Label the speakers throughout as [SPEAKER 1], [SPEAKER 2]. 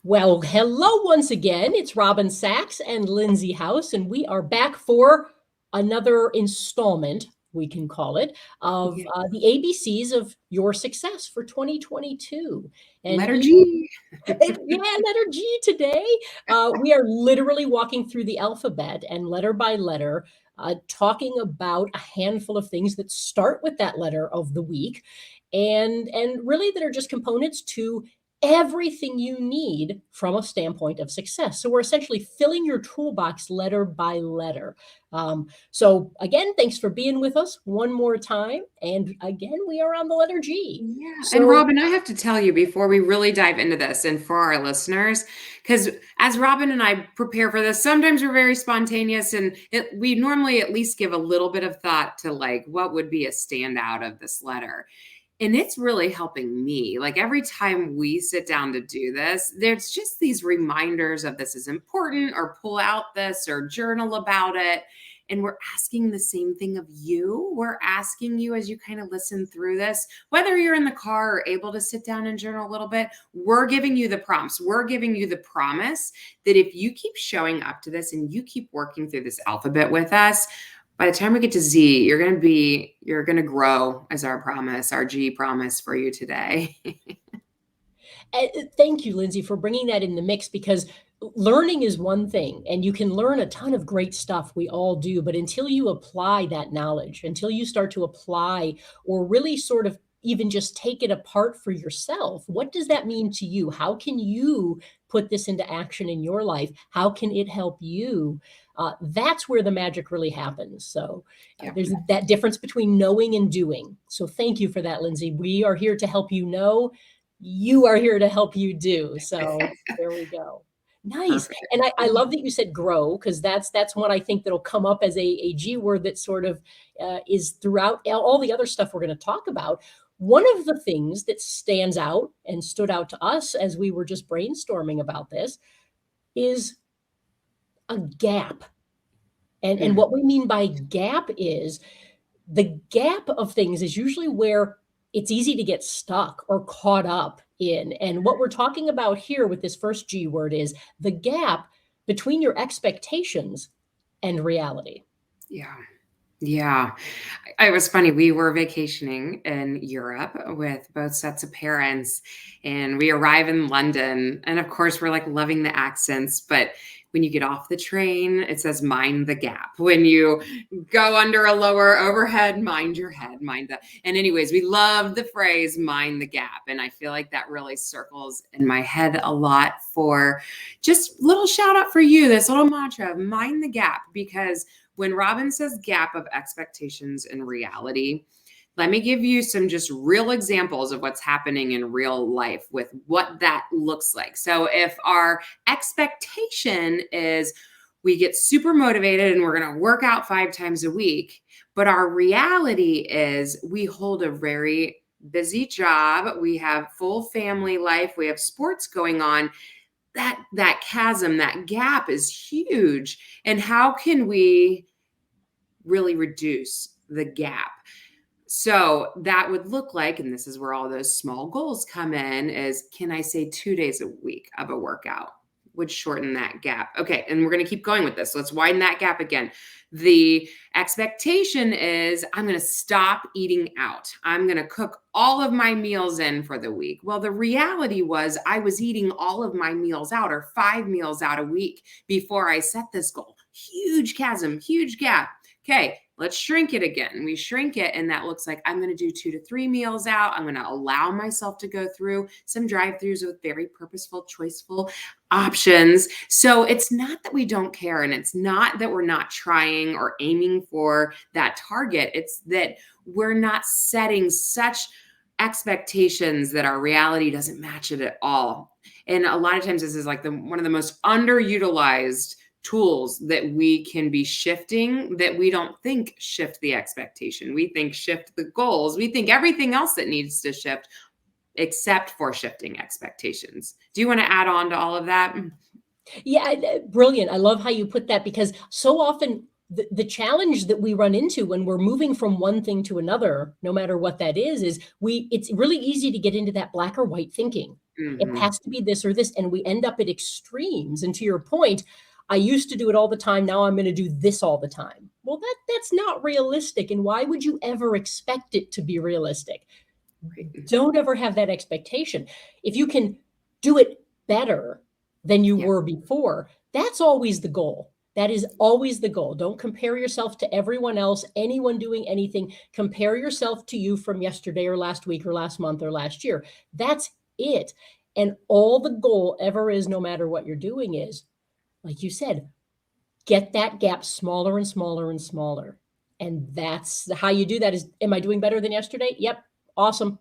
[SPEAKER 1] Well, hello once again. It's Robin Sacks and Lindsey House, and we are back for another installment, we can call it, of
[SPEAKER 2] Yeah.
[SPEAKER 1] the ABCs of your success for 2022. And
[SPEAKER 2] Letter
[SPEAKER 1] we
[SPEAKER 2] G.
[SPEAKER 1] letter G today. We are literally walking through the alphabet and letter by letter, talking about a handful of things that start with that letter of the week, and really that are just components to everything you need from a standpoint of success. So we're essentially filling your toolbox letter by letter. So again, thanks for being with us one more time. And again, we are on the letter G.
[SPEAKER 2] Yeah. And
[SPEAKER 1] So
[SPEAKER 2] Robin, I have to tell you before we really dive into this and for our listeners, because as Robin and I prepare for this, sometimes we're very spontaneous and we normally at least give a little bit of thought to like what would be a standout of this letter. And it's really helping me. Like every time we sit down to do this, there's just these reminders of this is important, or pull out this or journal about it. And we're asking the same thing of you. We're asking you as you kind of listen through this, whether you're in the car or able to sit down and journal a little bit, we're giving you the prompts. We're giving you the promise that if you keep showing up to this and you keep working through this alphabet with us, by the time we get to Z, you're going to grow as our G promise for you today.
[SPEAKER 1] Thank you, Lindsey, for bringing that in the mix, because learning is one thing and you can learn a ton of great stuff. We all do. But until you apply that knowledge, until you start to apply or really sort of even just take it apart for yourself, what does that mean to you? How can you put this into action in your life? How can it help you? That's where the magic really happens. So there's that difference between knowing and doing. So thank you for that, Lindsey. We are here to help you know. You are here to help you do. So there we go. Nice.
[SPEAKER 2] Perfect.
[SPEAKER 1] And I love that you said grow, because that's one I think that'll come up as a G word that sort of is throughout all the other stuff we're going to talk about. One of the things that stands out and stood out to us as we were just brainstorming about this is a gap. And what we mean by gap is the gap of things is usually where it's easy to get stuck or caught up in. And what we're talking about here with this first G word is the gap between your expectations and reality.
[SPEAKER 2] Yeah. Yeah. It was funny. We were vacationing in Europe with both sets of parents, and we arrive in London. And of course, we're like loving the accents. But when you get off the train, it says mind the gap. When you go under a lower overhead, mind your head, mind that. And anyways, we love the phrase mind the gap. And I feel like that really circles in my head a lot for just little shout out for you, this little mantra of mind the gap, because when Robin says gap of expectations and reality, let me give you some just real examples of what's happening in real life with what that looks like. So if our expectation is we get super motivated and we're going to work out 5 times a week, but our reality is we hold a very busy job, we have full family life, we have sports going on, that chasm, that gap is huge. And how can we really reduce the gap? So that would look like, and this is where all those small goals come in, is can I say 2 days a week of a workout would shorten that gap? Okay, and we're going to keep going with this. Let's widen that gap again. The expectation is I'm going to stop eating out. I'm going to cook all of my meals in for the week. Well, the reality was I was eating all of my meals out, or 5 meals out a week, before I set this goal. Huge chasm, huge gap. Okay, let's shrink it again. We shrink it, and that looks like I'm going to do 2 to 3 meals out. I'm going to allow myself to go through some drive-thrus with very purposeful, choiceful options. So it's not that we don't care, and it's not that we're not trying or aiming for that target. It's that we're not setting such expectations that our reality doesn't match it at all. And a lot of times this is like one of the most underutilized tools that we can be shifting, that we don't think shift the expectation. We think shift the goals. We think everything else that needs to shift except for shifting expectations. Do you want to add on to all of that?
[SPEAKER 1] Yeah, brilliant. I love how you put that, because so often the challenge that we run into when we're moving from one thing to another, no matter what that is it's really easy to get into that black or white thinking. It
[SPEAKER 2] Mhm.
[SPEAKER 1] has to be this or this. And we end up at extremes. And to your point, I used to do it all the time. Now I'm going to do this all the time. Well, that's not realistic. And why would you ever expect it to be realistic?
[SPEAKER 2] Right.
[SPEAKER 1] Don't ever have that expectation. If you can do it better than you
[SPEAKER 2] Yeah.
[SPEAKER 1] were before, that's always the goal. That is always the goal. Don't compare yourself to everyone else, anyone doing anything. Compare yourself to you from yesterday or last week or last month or last year. That's it. And all the goal ever is, no matter what you're doing, is, like you said, get that gap smaller and smaller and smaller. And that's how you do that. Is, am I doing better than yesterday? Yep. Awesome.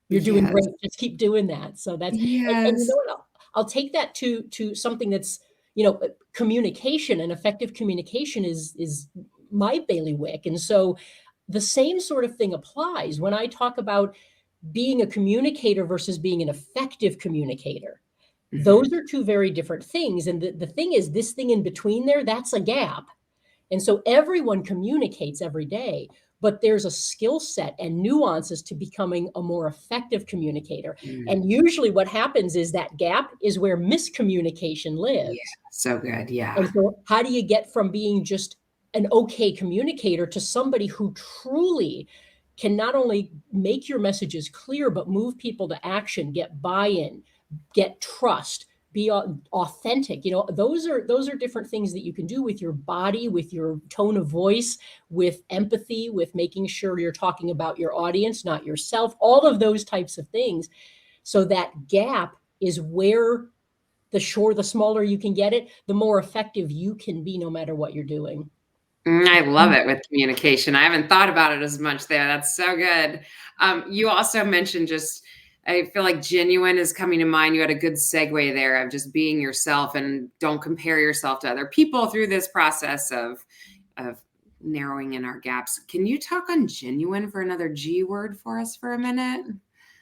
[SPEAKER 1] You're doing
[SPEAKER 2] Yes.
[SPEAKER 1] great. Just keep doing that. So that's, and you know
[SPEAKER 2] Yes.
[SPEAKER 1] what? I'll take that to something that's, communication, and effective communication is my bailiwick. And so the same sort of thing applies when I talk about being a communicator versus being an effective communicator.
[SPEAKER 2] Mhm.
[SPEAKER 1] Those are two very different things. And the thing is, this thing in between there, that's a gap. And so everyone communicates every day, but there's a skill set and nuances to becoming a more effective communicator.
[SPEAKER 2] Mm.
[SPEAKER 1] And usually what happens is that gap is where miscommunication
[SPEAKER 2] Yeah.
[SPEAKER 1] lives.
[SPEAKER 2] So good.
[SPEAKER 1] And
[SPEAKER 2] Yeah.
[SPEAKER 1] so how do you get from being just an okay communicator to somebody who truly can not only make your messages clear, but move people to action, get buy-in, get trust, be authentic? Those are different things that you can do with your body, with your tone of voice, with empathy, with making sure you're talking about your audience, not yourself, all of those types of things. So that gap is where the smaller you can get it, the more effective you can be no matter what you're doing.
[SPEAKER 2] I love it with communication. I haven't thought about it as much there. That's so good. You also mentioned just, I feel like genuine is coming to mind. You had a good segue there of just being yourself and don't compare yourself to other people through this process of narrowing in our gaps. Can you talk on genuine for another G word for us for a minute?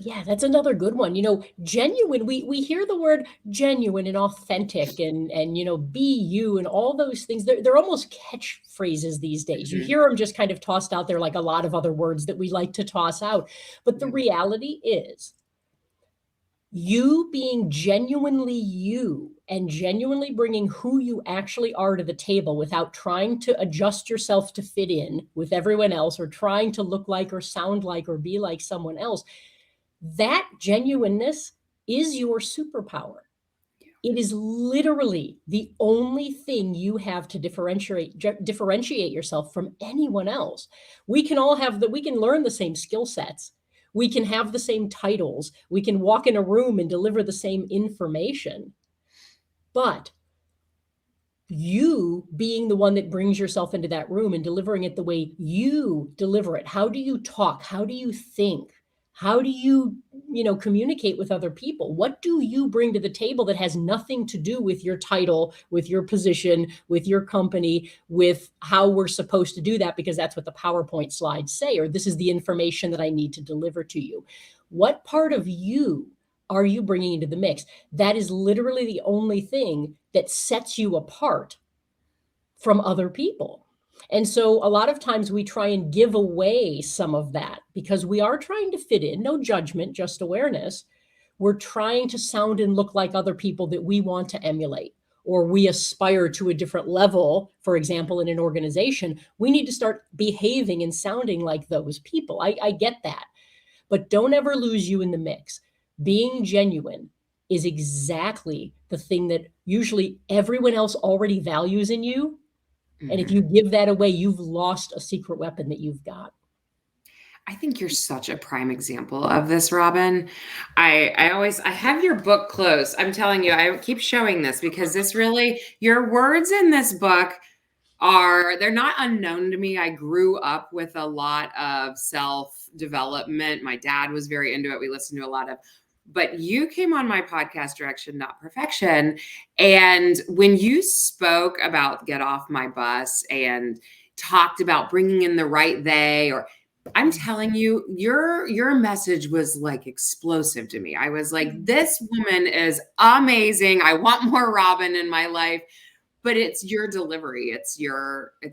[SPEAKER 1] Yeah, that's another good one. Genuine, we hear the word genuine and authentic and be you and all those things. They're almost catchphrases these days. You
[SPEAKER 2] Mhm.
[SPEAKER 1] hear them just kind of tossed out there like a lot of other words that we like to toss out. But the
[SPEAKER 2] Yeah.
[SPEAKER 1] reality is, you being genuinely you and genuinely bringing who you actually are to the table without trying to adjust yourself to fit in with everyone else or trying to look like or sound like or be like someone else, that genuineness is your superpower. It is literally the only thing you have to differentiate yourself from anyone else. We can learn the same skill sets. We can have the same titles. We can walk in a room and deliver the same information. But you being the one that brings yourself into that room and delivering it the way you deliver it. How do you talk? How do you think? How do you communicate with other people? What do you bring to the table that has nothing to do with your title, with your position, with your company, with how we're supposed to do that? Because that's what the PowerPoint slides say, or this is the information that I need to deliver to you. What part of you are you bringing into the mix? That is literally the only thing that sets you apart from other people. And so a lot of times we try and give away some of that because we are trying to fit in, no judgment, just awareness. We're trying to sound and look like other people that we want to emulate, or we aspire to a different level. For example, in an organization, we need to start behaving and sounding like those people. I get that. But don't ever lose you in the mix. Being genuine is exactly the thing that usually everyone else already values in you. And if
[SPEAKER 2] Mhm.
[SPEAKER 1] you give that away, you've lost a secret weapon that you've got.
[SPEAKER 2] I think you're such a prime example of this, Robin. I have your book close. I'm telling you, I keep showing this because this really, your words in this book they're not unknown to me. I grew up with a lot of self-development. My dad was very into it. We listened to a lot of, but you came on my podcast, Direction, Not Perfection. And when you spoke about get off my bus and talked about bringing in the right they, or I'm telling you, your message was like explosive to me. I was like, this woman is amazing. I want more Robin in my life. But it's your delivery. It's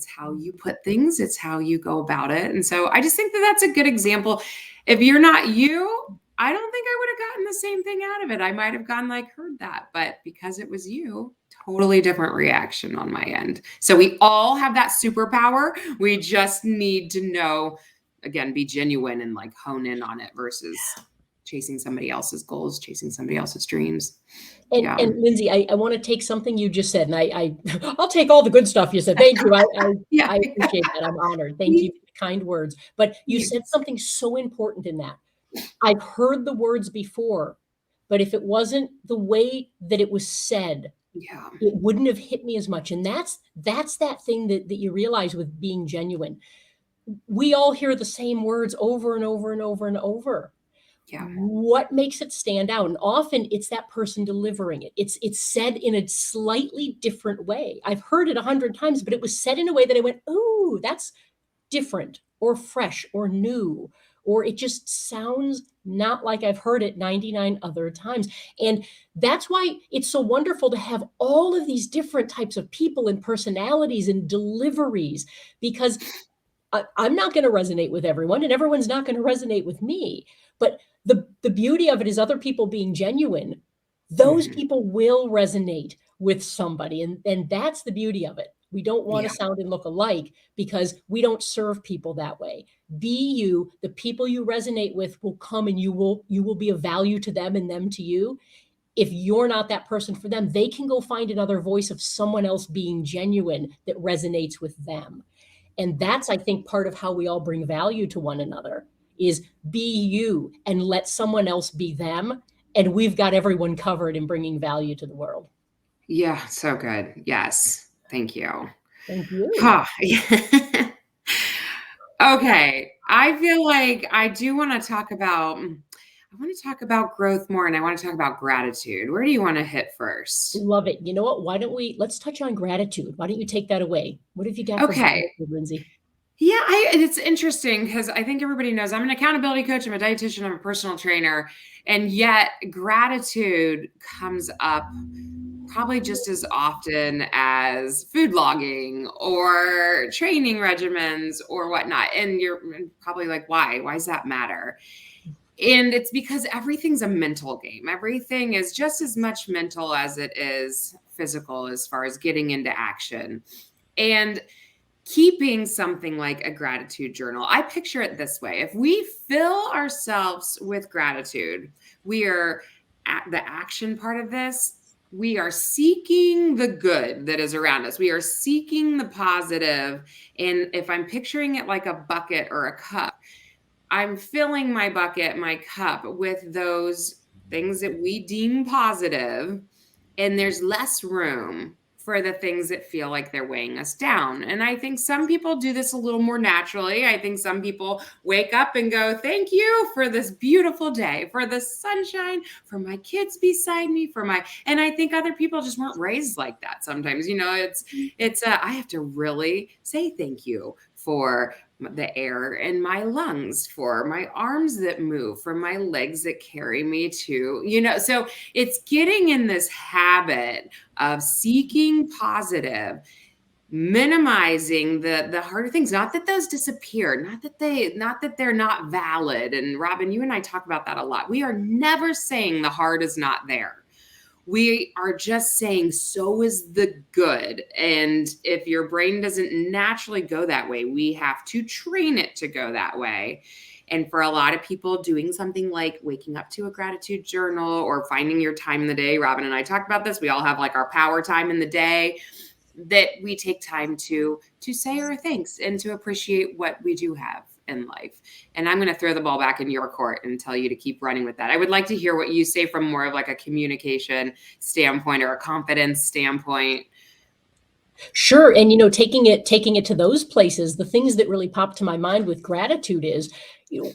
[SPEAKER 2] how you put things, it's how you go about it. And so I just think that that's a good example. If you're not you, I don't think I would have gotten the same thing out of it. I might have gone like, heard that, but because it was you, totally different reaction on my end. So we all have that superpower. We just need to know, again, be genuine and like hone in on it versus chasing somebody else's goals, chasing somebody else's dreams. Yeah.
[SPEAKER 1] And Lindsey, I want to take something you just said, and I'll take all the good stuff you said. Thank you.
[SPEAKER 2] Yeah.
[SPEAKER 1] I appreciate that. I'm honored. Thank you for the kind words. But you said something so important in that. I've heard the words before, but if it wasn't the way that it was said,
[SPEAKER 2] Yeah.
[SPEAKER 1] it wouldn't have hit me as much. And that's that thing that you realize with being genuine. We all hear the same words over and over and over and over.
[SPEAKER 2] Yeah.
[SPEAKER 1] What makes it stand out? And often it's that person delivering it. It's said in a slightly different way. I've heard it 100 times, but it was said in a way that I went, "Ooh, that's different or fresh or new," or it just sounds not like I've heard it 99 other times. And that's why it's so wonderful to have all of these different types of people and personalities and deliveries, because I'm not going to resonate with everyone, and everyone's not going to resonate with me. But the beauty of it is other people being genuine, those people will resonate with somebody. And that's the beauty of it. We don't want to sound and look alike because we don't serve people that way. Be you. The people you resonate with will come, and you will be of value to them and them to you. If you're not that person for them, they can go find another voice of someone else being genuine that resonates with them. And that's, I think, part of how we all bring value to one another is be you and let someone else be them. And we've got everyone covered in bringing value to the world.
[SPEAKER 2] Yeah. So good. Yes. Thank you.
[SPEAKER 1] Thank you.
[SPEAKER 2] Huh. Okay. I feel like I do want to talk about, growth more, and I want to talk about gratitude. Where do you want to hit first?
[SPEAKER 1] Love it. You know what? Let's touch on gratitude. Why don't you take that away? What have you got for gratitude, Lindsey?
[SPEAKER 2] Yeah, it's interesting because I think everybody knows I'm an accountability coach, I'm a dietitian, I'm a personal trainer, and yet gratitude comes up probably just as often as food logging or training regimens or whatnot. And you're probably like, why? Why does that matter? And it's because everything's a mental game. Everything is just as much mental as it is physical as far as getting into action. And keeping something like a gratitude journal, I picture it this way. If we fill ourselves with gratitude, we are at the action part of this. We are seeking the good that is around us. We are seeking the positive. And if I'm picturing it like a bucket or a cup, I'm filling my bucket, my cup with those things that we deem positive, and there's less room for the things that feel like they're weighing us down. And I think some people do this a little more naturally. I think some people wake up and go, thank you for this beautiful day, for the sunshine, for my kids beside me, and I think other people just weren't raised like that. Sometimes, I have to really say thank you for the air in my lungs, for my arms that move, for my legs that carry me to, so it's getting in this habit of seeking positive, minimizing the harder things. Not that those disappear, not that they're not valid. And Robin, you and I talk about that a lot. We are never saying the hard is not there. We are just saying so is the good. And if your brain doesn't naturally go that way, we have to train it to go that way. And for a lot of people, doing something like waking up to a gratitude journal or finding your time in the day, Robin and I talked about this. We all have like our power time in the day that we take time to say our thanks and to appreciate what we do have in life. And I'm going to throw the ball back in your court and tell you to keep running with that. I would like to hear what you say from more of like a communication standpoint or a confidence standpoint.
[SPEAKER 1] Sure. And, taking it to those places, the things that really pop to my mind with gratitude is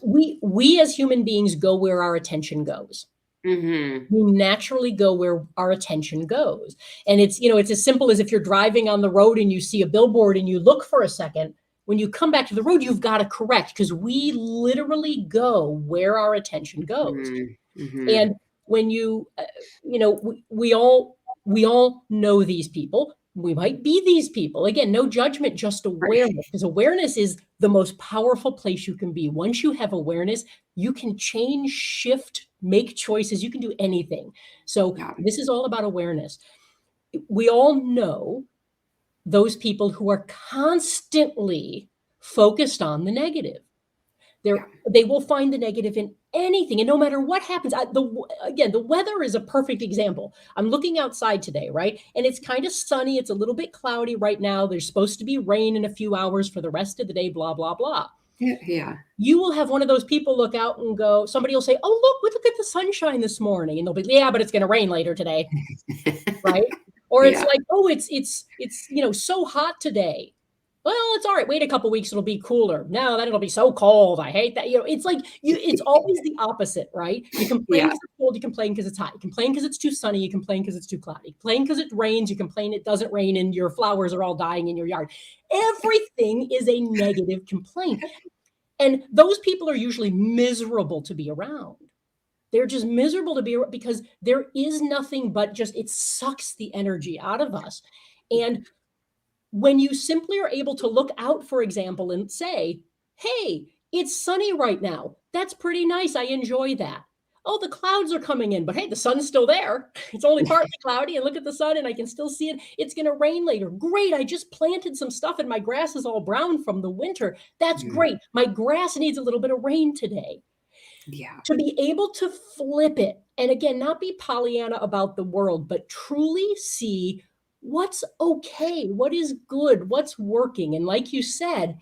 [SPEAKER 1] we as human beings go where our attention goes.
[SPEAKER 2] Mm-hmm.
[SPEAKER 1] We naturally go where our attention goes. And it's as simple as if you're driving on the road and you see a billboard and you look for a second. When you come back to the road, you've got to correct, because we literally go where our attention goes.
[SPEAKER 2] Mm-hmm.
[SPEAKER 1] And when we all know these people. We might be these people. Again, no judgment, just
[SPEAKER 2] Right.
[SPEAKER 1] awareness, because awareness is the most powerful place you can be. Once you have awareness, you can change, shift, make choices. You can do anything. So
[SPEAKER 2] Yeah.
[SPEAKER 1] this is all about awareness. We all know those people who are constantly focused on the negative.
[SPEAKER 2] Yeah.
[SPEAKER 1] They will find the negative in anything, and no matter what happens, again, the weather is a perfect example. I'm looking outside today, right? And it's kind of sunny. It's a little bit cloudy right now. There's supposed to be rain in a few hours for the rest of the day, blah, blah, blah.
[SPEAKER 2] Yeah. Yeah.
[SPEAKER 1] You will have one of those people look out and go, somebody will say, "Oh, look at the sunshine this morning." And they'll be, "Yeah, but it's going to rain later today." Right? Or it's
[SPEAKER 2] Yeah.
[SPEAKER 1] like, "Oh, it's so hot today." Well, it's all right. Wait a couple weeks, it'll be cooler. No, then it'll be so cold. I hate that. It's like it's always the opposite, right? You complain
[SPEAKER 2] Yeah.
[SPEAKER 1] because it's cold, you complain because it's hot. You complain because it's too sunny, you complain because it's too cloudy. You complain because it rains, you complain it doesn't rain and your flowers are all dying in your yard. Everything is a negative complaint. And those people are usually miserable to be around. They're just miserable to be around because there is nothing but just it sucks the energy out of us. And when you simply are able to look out, for example, and say, "Hey, it's sunny right now. That's pretty nice. I enjoy that. Oh, the clouds are coming in, but hey, the sun's still there. It's only partly cloudy, and look at the sun, and I can still see it. It's going to rain later. Great. I just planted some stuff, and my grass is all brown from the winter. That's
[SPEAKER 2] Mm.
[SPEAKER 1] great. My grass needs a little bit of rain today."
[SPEAKER 2] Yeah.
[SPEAKER 1] To be able to flip it, and again, not be Pollyanna about the world, but truly see what's okay, what is good, what's working. And like you said,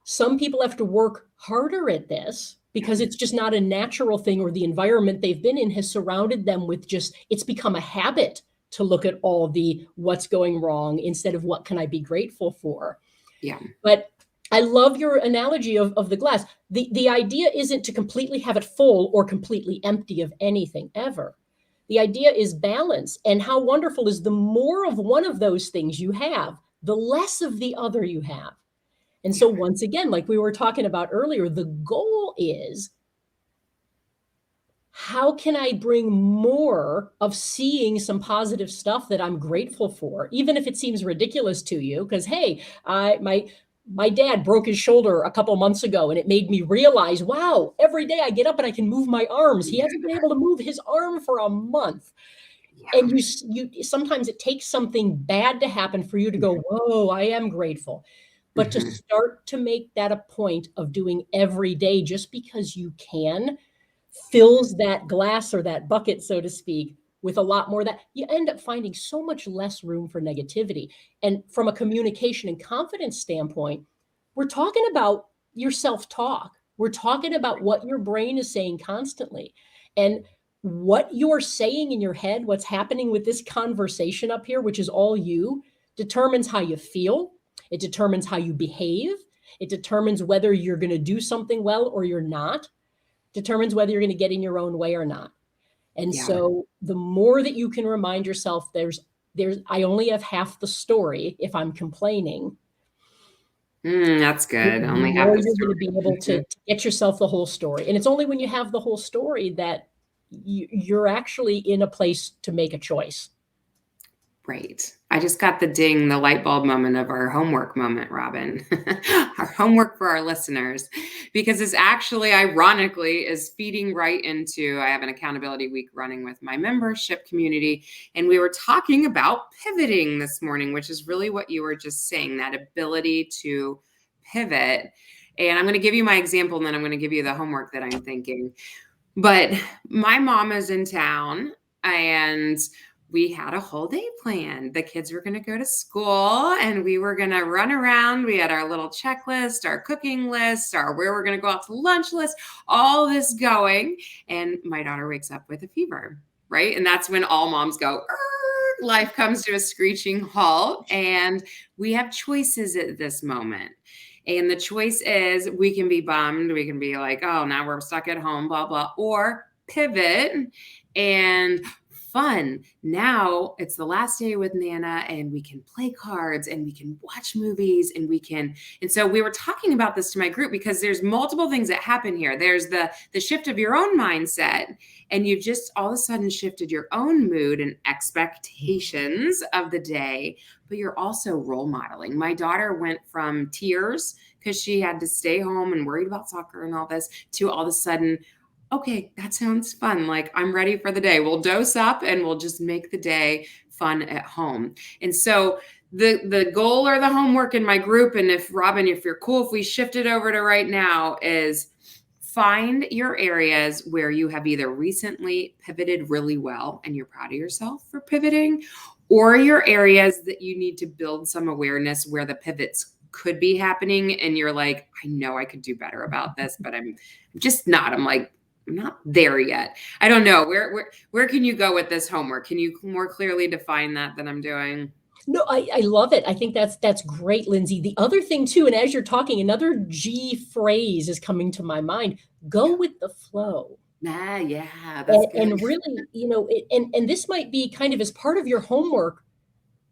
[SPEAKER 1] some people have to work harder at this because it's just not a natural thing, or the environment they've been in has surrounded them with just, it's become a habit to look at all the what's going wrong instead of what can I be grateful for.
[SPEAKER 2] Yeah.
[SPEAKER 1] But I love your analogy of the glass. The idea isn't to completely have it full or completely empty of anything ever. The idea is balance. And how wonderful is the more of one of those things you have, the less of the other you have. And so,
[SPEAKER 2] Yeah.
[SPEAKER 1] once again, like we were talking about earlier, the goal is, how can I bring more of seeing some positive stuff that I'm grateful for, even if it seems ridiculous to you? Because hey, my dad broke his shoulder a couple months ago, and it made me realize, wow, every day I get up and I can move my arms. He hasn't been able to move his arm for a month. And
[SPEAKER 2] Yeah.
[SPEAKER 1] you sometimes it takes something bad to happen for you to go, whoa, I am grateful. But to
[SPEAKER 2] Mhm.
[SPEAKER 1] start to make that a point of doing every day just because you can, fills that glass or that bucket, so to speak, with a lot more, that you end up finding so much less room for negativity. And from a communication and confidence standpoint, we're talking about your self-talk. We're talking about what your brain is saying constantly. And what you're saying in your head, what's happening with this conversation up here, which is all you, determines how you feel. It determines how you behave. It determines whether you're going to do something well or you're not, determines whether you're going to get in your own way or not. And
[SPEAKER 2] Yeah.
[SPEAKER 1] so the more that you can remind yourself, I only have half the story if I'm complaining,
[SPEAKER 2] That's
[SPEAKER 1] the
[SPEAKER 2] good. Only half
[SPEAKER 1] more
[SPEAKER 2] the
[SPEAKER 1] you're going to be able
[SPEAKER 2] story.
[SPEAKER 1] to get yourself the whole story. And it's only when you have the whole story that you're actually in a place to make a choice.
[SPEAKER 2] Right. I just got the ding, the light bulb moment of our homework moment, Robin. Our homework for our listeners, because it's actually, ironically, is feeding right into, I have an accountability week running with my membership community. And we were talking about pivoting this morning, which is really what you were just saying, that ability to pivot. And I'm going to give you my example, and then I'm going to give you the homework that I'm thinking. But my mom is in town, and we had a whole day planned. The kids were going to go to school, and we were going to run around. We had our little checklist, our cooking list, our where we're going to go out to lunch list, all this going. And my daughter wakes up with a fever, right? And that's when all moms go, "Arr," life comes to a screeching halt. And we have choices at this moment. And the choice is, we can be bummed. We can be like, oh, now we're stuck at home, blah, blah, or pivot and fun. Now it's the last day with Nana and we can play cards and we can watch movies and so we were talking about this to my group because there's multiple things that happen here. There's the shift of your own mindset, and you've just all of a sudden shifted your own mood and expectations of the day, but you're also role modeling. My daughter went from tears because she had to stay home and worried about soccer and all this to all of a sudden, okay, that sounds fun. Like, I'm ready for the day. We'll dose up and we'll just make the day fun at home. And so the goal or the homework in my group, and if Robin, if you're cool, if we shift it over to right now, is find your areas where you have either recently pivoted really well and you're proud of yourself for pivoting, or your areas that you need to build some awareness where the pivots could be happening. And you're like, I know I could do better about this, but I'm just not. I'm like, I'm not there yet. I don't know. Where can you go with this homework? Can you more clearly define that than I'm doing?
[SPEAKER 1] No, I love it. I think that's great, Lindsay. The other thing too, and as you're talking, another G phrase is coming to my mind: go with the flow.
[SPEAKER 2] Yeah, that's good.
[SPEAKER 1] And really, and this might be kind of as part of your homework,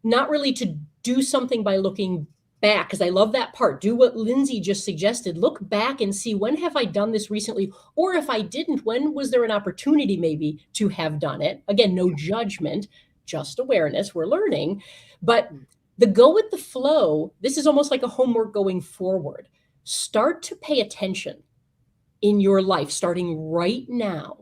[SPEAKER 1] not really to do something by looking back, because I love that part. Do what Lindsay just suggested. Look back and see, when have I done this recently? Or if I didn't, when was there an opportunity maybe to have done it? Again, no judgment, just awareness. We're learning. But the go with the flow, this is almost like a homework going forward. Start to pay attention in your life, starting right now.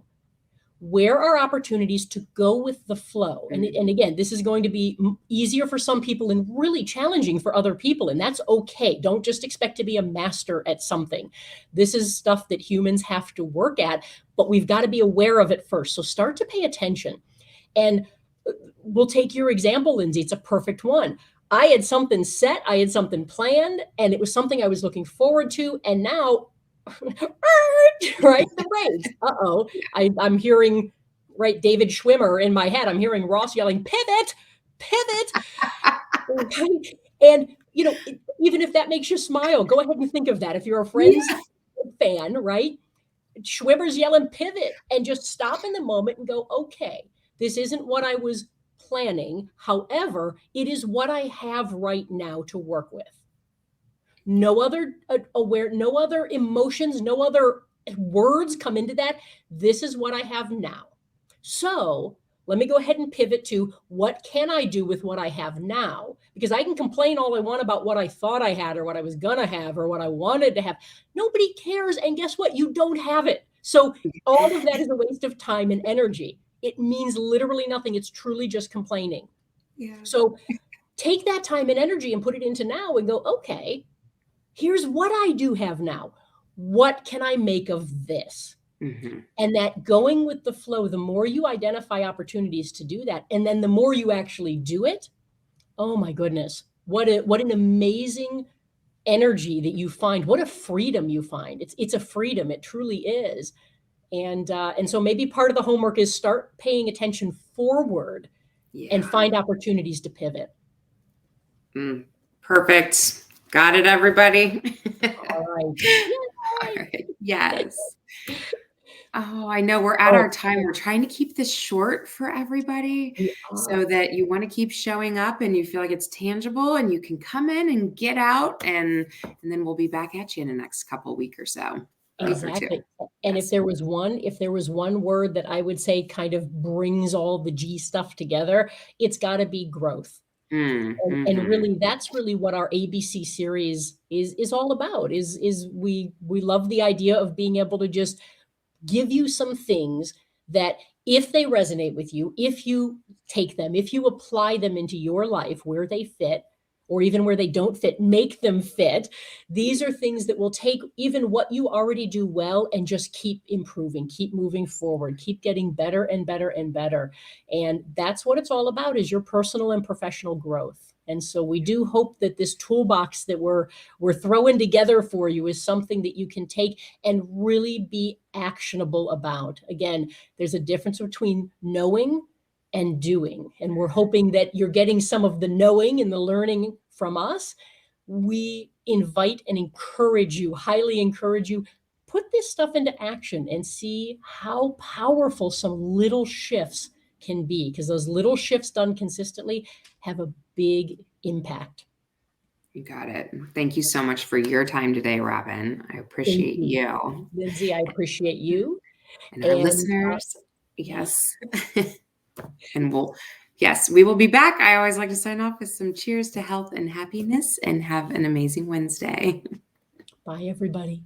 [SPEAKER 1] Where are opportunities to go with the flow? And again, this is going to be easier for some people and really challenging for other people. And that's okay. Don't just expect to be a master at something. This is stuff that humans have to work at, but we've got to be aware of it first. So start to pay attention. And we'll take your example, Lindsay. It's a perfect one. I had something set, I had something planned, and it was something I was looking forward to. And now, right, the brakes. Uh-oh. I'm hearing, right, David Schwimmer in my head. I'm hearing Ross yelling, pivot, pivot. And, even if that makes you smile, go ahead and think of that. If you're a Friends fan, right? Schwimmer's yelling pivot, and just stop in the moment and go, okay, this isn't what I was planning. However, it is what I have right now to work with. No other no other emotions, no other words come into that. This is what I have now. So let me go ahead and pivot to, what can I do with what I have now? Because I can complain all I want about what I thought I had or what I was going to have or what I wanted to have. Nobody cares. And guess what? You don't have it. So all of that is a waste of time and energy. It means literally nothing. It's truly just complaining. Yeah. So take that time and energy and put it into now and go, okay, here's what I do have now. What can I make of this? Mm-hmm. And that going with the flow, the more you identify opportunities to do that, and then the more you actually do it, oh my goodness, what an amazing energy that you find. What a freedom you find. It's a freedom. It truly is. And so maybe part of the homework is start paying attention forward and find opportunities to pivot.
[SPEAKER 2] Perfect. Got it, everybody?
[SPEAKER 1] All right.
[SPEAKER 2] All right. Yes. Oh, I know we're at our time. We're trying to keep this short for everybody so that you want to keep showing up and you feel like it's tangible and you can come in and get out, and then we'll be back at you in the next couple week or so.
[SPEAKER 1] Exactly. And if there was one word that I would say kind of brings all the G stuff together, it's got to be growth. Mm-hmm. And really, that's really what our ABC series is all about. Is we love the idea of being able to just give you some things that, if they resonate with you, if you take them, if you apply them into your life where they fit, or even where they don't fit, make them fit. These are things that will take even what you already do well and just keep improving, keep moving forward, keep getting better and better and better. And that's what it's all about, is your personal and professional growth. And so we do hope that this toolbox that we're throwing together for you is something that you can take and really be actionable about. Again, there's a difference between knowing and doing. And we're hoping that you're getting some of the knowing and the learning from us. We invite and encourage you, highly encourage you, put this stuff into action and see how powerful some little shifts can be, because those little shifts done consistently have a big impact.
[SPEAKER 2] You got it. Thank you so much for your time today, Robin. I
[SPEAKER 1] Thank
[SPEAKER 2] appreciate
[SPEAKER 1] you,
[SPEAKER 2] you.
[SPEAKER 1] Lindsay. I appreciate you.
[SPEAKER 2] And our
[SPEAKER 1] And
[SPEAKER 2] listeners,
[SPEAKER 1] yeah,
[SPEAKER 2] yes. And yes, we will be back. I always like to sign off with some cheers to health and happiness, and have an amazing Wednesday.
[SPEAKER 1] bye, everybody.